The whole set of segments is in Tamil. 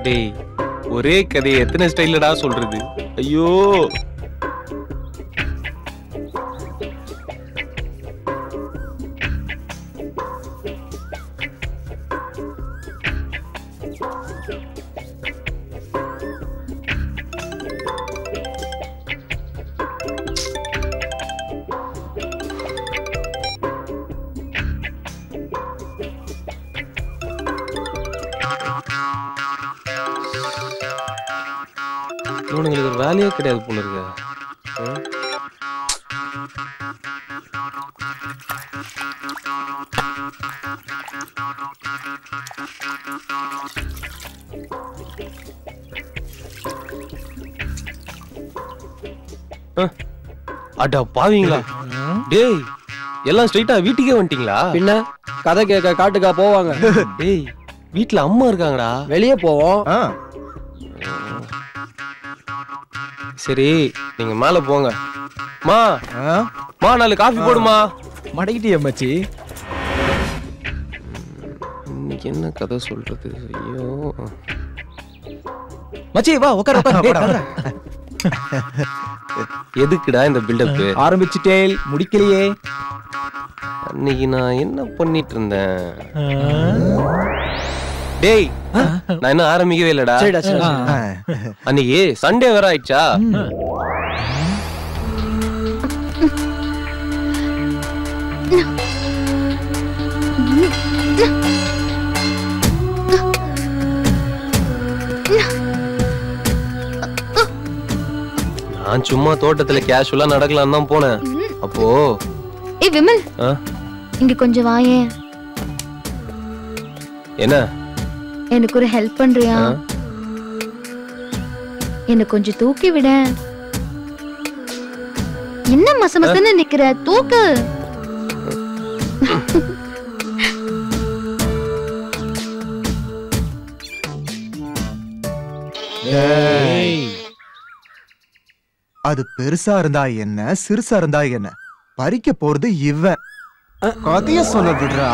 டேய் ஒரே கதையை எத்தனை ஸ்டைல்லடா சொல்றது? ஐயோ இவனுங்களுக்கு ஒரு வேலையே கிடையாது போல இருக்கு. அடா பாவீங்களா டேய், எல்லாம் ஸ்ட்ரைட்டா வீட்டுக்கே வந்துட்டீங்களா? பின்ன கதை கேட்க காட்டுக்கா போவாங்க? டேய் வீட்டுல அம்மா இருக்காங்கடா. வெளியே போவோம். சரி நீங்க மேல போங்க. மா 4 காஃபி போடுமா. மடக்கிட்டியா மச்சி? இன்னைக்கு என்ன கதை சொல்றது? ஐயோ மச்சி வா உட்கார உட்கார. எதுக்குடா இந்த பில்டப்? ஆரம்பிச்சிட்டேல் முடிக்கலையே. அன்னைக்கு நான் என்ன பண்ணிட்டு இருந்தேன்? டேய் நான் என்ன ஆரம்பிக்கவே இல்லடா. அன்னைக்கு சண்டே வேற ஆயிடுச்சா? நான் சும்மா தோட்டத்துல கேஷுவலா நடக்கலாம் தான் போனேன். அப்போ ஏய் விமல், இங்க கொஞ்சம் வாயேன். என்ன? எனக்கு ஒரு ஹெல்ப் பண்றியா? என்ன கொஞ்சம் தூக்கி விட. என்ன மசமசன்னு நிக்கிற? தூக்கு. அது பெருசா இருந்தா என்ன, சிறுசா இருந்தா என்ன, பறிக்க போறது இவன். கதைய சொல்ல விடுறா.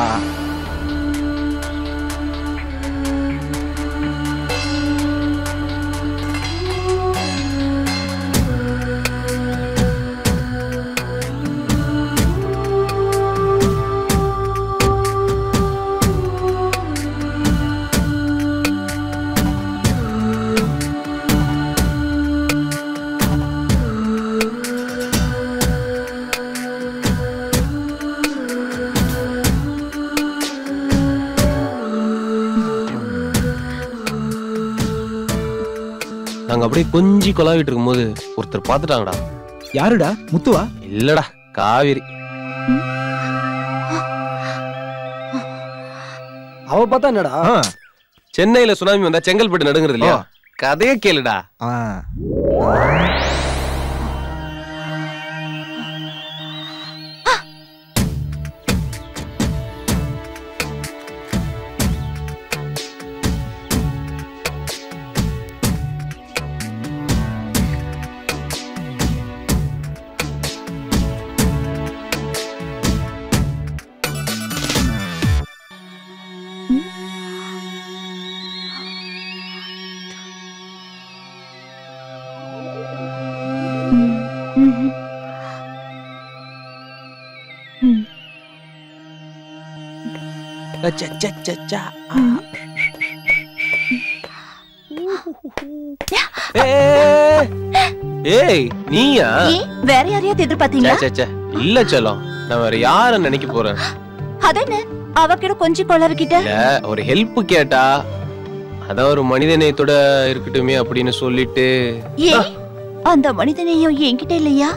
நாங்க அப்படியே கொஞ்சி கொலாவிட்டு இருக்கும்போது ஒருத்தர் பாத்துட்டாங்கடா. யாருடா? முத்துவா? இல்லடா, காவேரி. அவ பார்த்தா என்னடா? சென்னையில சுனாமி வந்தா செங்கல்பட்டு நடுங்கிறது இல்லையா? கதைய கேளுடா. ஏய் நீயா? வேற யாரையாவது எதிர்பார்த்தீங்களா? இல்ல செல்லம், நான் வேற யார நினைக்க போறேன். அதென்ன அவகிட்ட கொஞ்சம் கொளறிக்கிட்ட? இல்ல ஒரு ஹெல்ப் கேட்டா, அதான் ஒரு மனிதநேயத்தோட இருக்கட்டுமே அப்படின்னு சொல்லிட்டு. ஏன் அந்த மனிதநேயம் என்கிட்ட இல்லையா?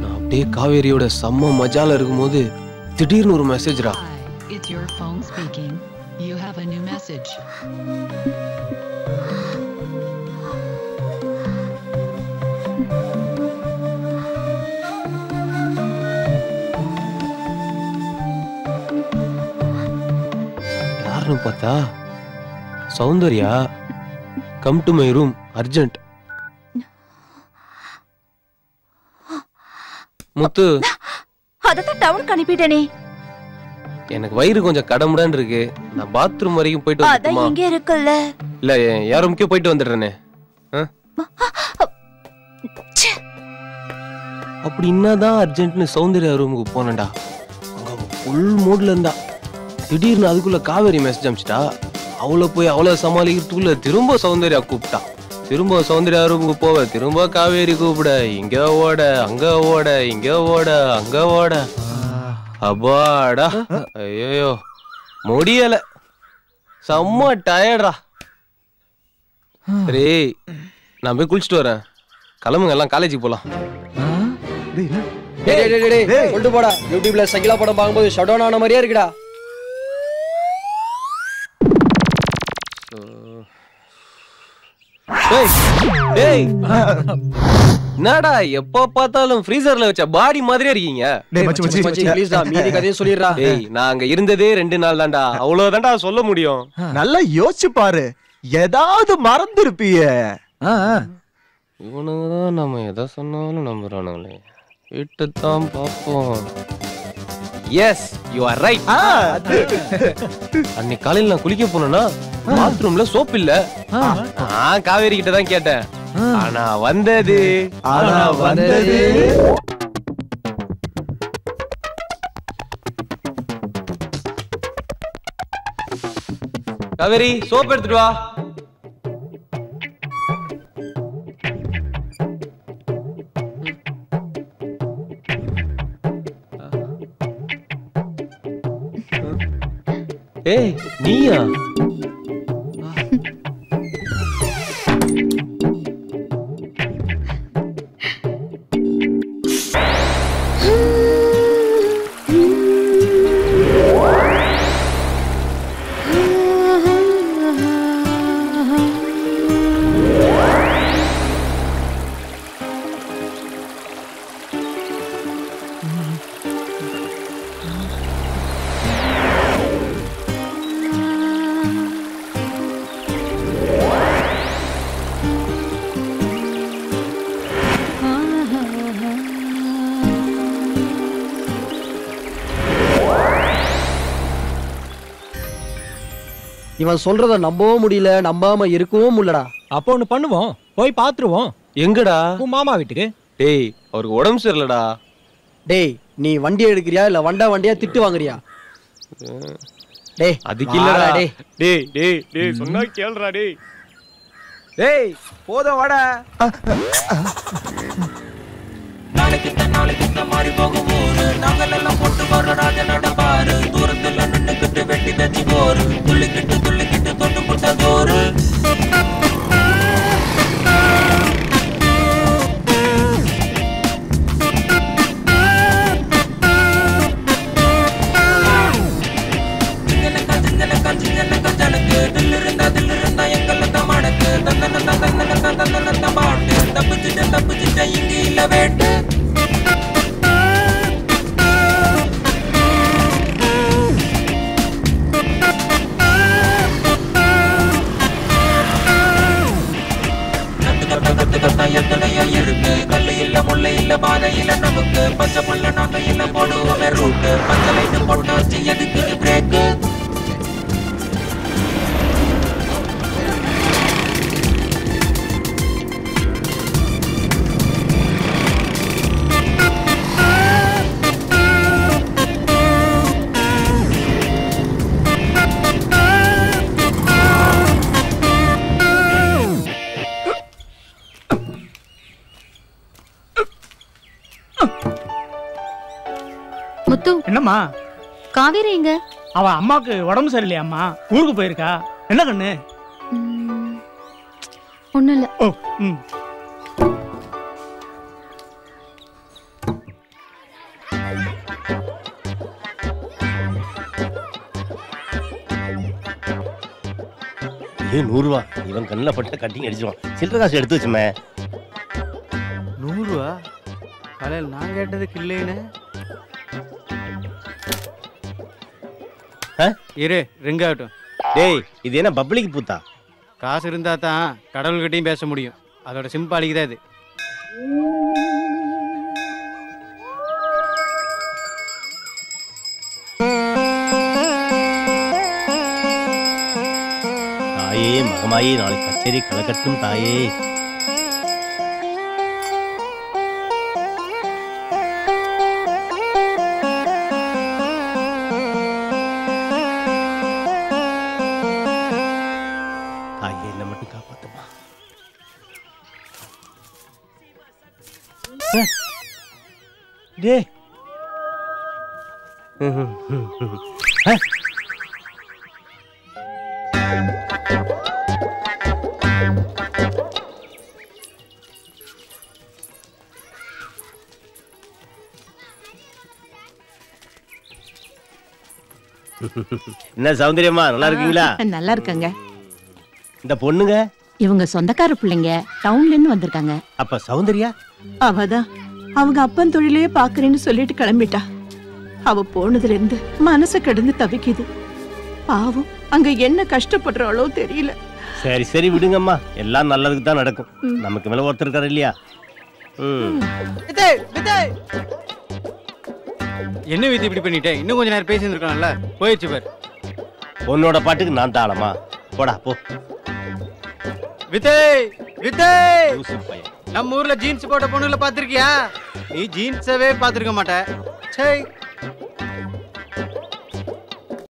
நான் அப்படியே காவேரியோட செம்ம மஜால இருக்கும்போது திடீர்னு ஒரு மெசேஜ்ரா. It's your phone speaking. You have a new message. யாருன்னு பார்த்தா Soundarya. Come to my room urgent. Muthu அதத்தான் டவுனுக்கு அனுப்பிட்டேனே. எனக்கு வயிறு கொஞ்சம் கடமுடான்னு இருக்கு. நான் பாத்ரூம் வரைக்கும் போயிட்டு அதான் வந்துட்டுமா? இங்க இருக்குல்ல. இல்ல யாரும் முக்கிய போயிட்டு வந்துடுறேனே. அப்படி என்னதான் அர்ஜென்ட்னு சௌந்தர்யா ரூமுக்கு போனேன்டா. அங்க ஃபுல் மூட்ல இருந்தா. திடீர்னு அதுக்குள்ள காவேரி மெசேஜ் அனுப்பிச்சிட்டா. அவளை சமாளிக்கிறதுக்குள்ள திரும்ப சௌந்தர்யா கூப்பிட்டா. திரும்ப சௌந்தர்யா ரூமுக்கு போவ, திரும்ப காவேரி கூப்பிட, இங்க ஓட அங்க ஓட, இங்க ஓட அங்க ஓட. அப்பாடா, ஐயோ முடியல, செம்ம டயர்டா. சரி நான் போய் குளிச்சுட்டு வரேன். கிளம்புங்க எல்லாம் காலேஜுக்கு போலாம். சொல்லிட்டு போடா. யூடியூப்ல சகிலா படம் பார்க்கும்போது ஷட் டவுன் ஆன மாதிரியே இருக்குடா. என்னடா எப்ப பார்த்தாலும் ஃப்ரீசர்ல வச்ச பாடி மாதிரியே இருக்கீங்க. ப்ளீஸ் டா, மீதி கதையை சொல்லிடுறா. டேய் நான் அங்க இருந்ததே 2 நாள் தான்டா. அவ்வளவுதான்டா சொல்ல முடியும். நல்லா யோசிச்சு பாரு, ஏதாவது மறந்துருப்பியே. இவனுங்கதான் நம்ம எதை சொன்னாலும் நம்புறானுங்களே. வீட்டுத்தான் பார்ப்போம். Yes you are right. அன்னைக்கு காலையில நான் குளிக்க போனேன்னா பாத்ரூம்ல சோப் இல்ல. காவேரி கிட்ட தான் கேட்டேன். ஆனா வந்தது காவேரி சோப் எடுத்துட்டு வா. ஏய் நீயா? இவன் சொல்றத நம்பவும் முடியல, நம்பாம இருக்கவும் முடியலடா. அப்போ ஒண்ணு பண்ணுவோம், போய் பாத்துருவோம். எங்கடா? உன் மாமா வீட்டுக்கு. டேய் அவருக்கு உடம்பு சரியில்லடா. டேய் நீ வண்டி எடுக்கிறியா இல்ல வண்டியா திட்டு வாங்குறியா? டேய் அதுக்கு இல்லடா. டேய் டேய் டேய் டேய் சொன்னா கேளுடா. டேய் டேய் போதும் வாடா. நாளைக்கு மாறி போகும் ஊரு, நாங்கள் எல்லாம் போட்டு வர ராஜனோட பாரு. தூரத்துல நின்னுக்கிட்டு வெட்டி தச்சு போரு, துள்ளிக்கிட்டு தொட்டு புட்ட தோறு. சிங்கனக்கா ஜனக்கு தில்லு இருந்தா எங்கள மடக்கு. தந்தன பாட்டு தப்பிச்சிட்ட இங்க இல்ல வேட்டு. எத்தனையோ இருக்கு, கல்லு இல்ல முல்லை இல்ல பாதை இல்ல நமக்கு. பச்சை புள்ள நாங்க இல்ல போடுவோமே ரூட்டு. பச்சை லைட்டு போட்டு வச்சு எதுக்கு பிரேக்கு? முத்து, என்னம்மா? காவேரி எங்க? அவ அம்மாக்கு உடம்பு சரியில்லையாம்மா, ஊருக்கு போயிருக்கா. என்ன கண்ணு? ஒண்ணும் இல்ல. ஓ ம். ஏன் 100 ரூபா? இவன் கண்ணில் பட்ட கட்டிங் அடிச்சிருவான். சில்லற காசு எடுத்து வச்சுமே. 100 ரூபா காலையில் நான் கேட்டதுக்கு இல்லைன்னு. இரு ரிங் ஆகட்டும். டேய் இது என்ன பப்ளிக் பூத்தா? காசு இருந்தா தான் கடவுள்கிட்டையும் பேச முடியும். அதோட சிம்பாலிக்கு தான் இது. சுகமாயி நாளைக்கு கச்சேரி கலக்கட்டும் தாயே. தாயே என்ன மட்டும் காப்பாத்துமா. டே என்ன சௌந்தரியம்மா நல்லா இருக்கீங்களா? நல்லா இருக்காங்க. இந்த பொண்ணுங்க இவங்க சொந்தக்கார பிள்ளைங்க, டவுன்ல இருந்து வந்திருக்காங்க. அப்ப சௌந்தர்யா அவதான் அவங்க அப்பன் தொழிலே பாக்குறேன்னு சொல்லிட்டு கிளம்பிட்டா. அவ போனதுல இருந்து மனசு கடந்து தவிக்குது. பாவம் அங்க என்ன கஷ்டப்படுறாளோ தெரியல. சரி சரி விடுங்கம்மா, எல்லாம் நல்லதுக்கு தான் நடக்கும். நமக்கு மேல ஒருத்தர் இருக்காரு இல்லையா? என்ன விதி இப்படி பண்ணிட்டேன்? இன்னும் கொஞ்ச நேரம் பேசி இருக்கலாம்ல. போயிடுச்சு பார். உன்னோட பாட்டுக்கு நான் தாளமா? போடா போ. விஜய் விஜய், யூசுப் பையன். நம்ம ஊர்ல ஜீன்ஸ் போட்ட பொண்ணுல பாத்திருக்கியா? நீ ஜீன்ஸவே பாத்திருக்க மாட்ட. சே